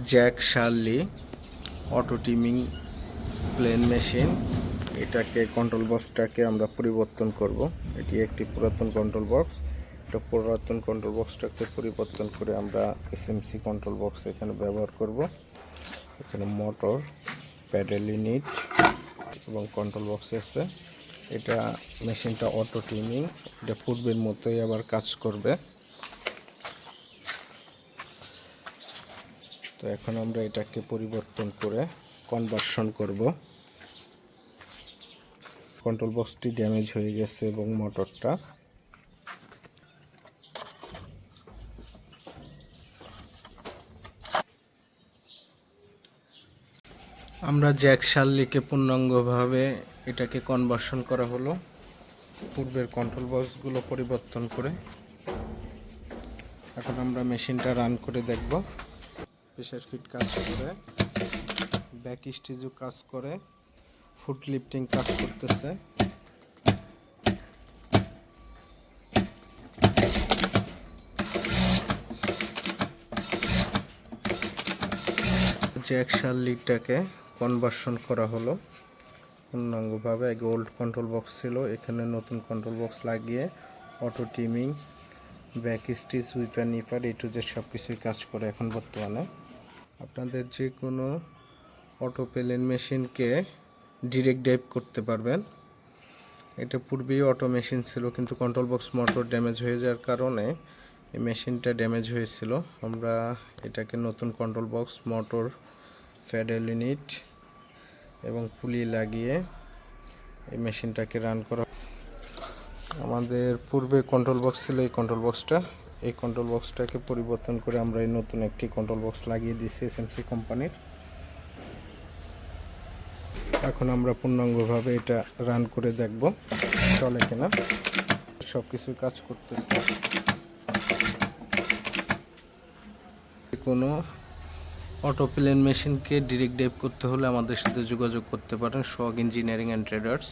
Jack শার্লি auto timing plain machine. এটাকে control বক্সটাকে আমরা পরিবর্তন করব। এটি একটি পুরাতন কন্ট্রোল বক্স। এটা পুরাতন কন্ট্রোল বক্সটাকে পরিবর্তন করে আমরা এসএমসি কন্ট্রোল বক্স এখানে ব্যবহার করব। এখানে মোটর, প্যাডেল ইউনিট এবং কন্ট্রোল বক্স আছে। এটা মেশিনটা অটো টিমিং, এটা পূর্বের মতোই আবার কাজ করবে। তো এখন আমরা এটাকে পরিবর্তন করে কনভার্সন করব। কন্ট্রোল বক্সটি ড্যামেজ হয়ে গেছে এবং মোটরটা। আমরা জ্যাক শার্লিকে পূর্ণাঙ্গভাবে এটাকে কনভার্সন করা হলো পূর্বের কন্ট্রোল বক্সগুলো পরিবর্তন করে। এখন আমরা মেশিনটা রান করে দেখব। প্রেসার ফিট কাজ করে, ব্যাক স্টিজও কাজ করে, ফুট লিফটিং কাজ করতেছে। জ্যাক শার্লিটাকে কনভার্সন করা হলো পূর্ণাঙ্গভাবে। আগে ওল্ড কন্ট্রোল বক্স ছিল, এখানে নতুন কন্ট্রোল বক্স লাগিয়ে auto টিমিং, back stitch, হুইপার নিপার A to Z সব কিছুই কাজ করে এখন বর্তমানে। আপনাদের যে কোনো অটো প্লেন মেশিনকে ডিরেক্ট ড্রাইভ করতে পারবেন। এটা পূর্বেই অটো মেশিন ছিল, কিন্তু কন্ট্রোল বক্স মোটর ড্যামেজ হয়ে যাওয়ার কারণে এই মেশিনটা ড্যামেজ হয়েছিল। আমরা এটাকে নতুন control box, motor, pedal unit এবং পুলি লাগিয়ে এই মেশিনটাকে রান করা। আমাদের পূর্বে কন্ট্রোল বক্স ছিল এই কন্ট্রোল বক্সটা। এই কন্ট্রোল বক্সটাকে পরিবর্তন করে আমরা এই নতুন একটি কন্ট্রোল বক্স লাগিয়ে দিচ্ছি এসএমসি কোম্পানির। এখন আমরা পূর্ণাঙ্গভাবে এটা রান করে দেখব চলে কিনা। সব কিছু কাজ করতেছে। কোনো অটো প্লেন মেশিনকে ডিরেক্ট ড্রাইভ করতে হলে আমাদের সাথে যোগাযোগ করতে পারেন সোহাগ ইঞ্জিনিয়ারিং অ্যান্ড ট্রেডার্স।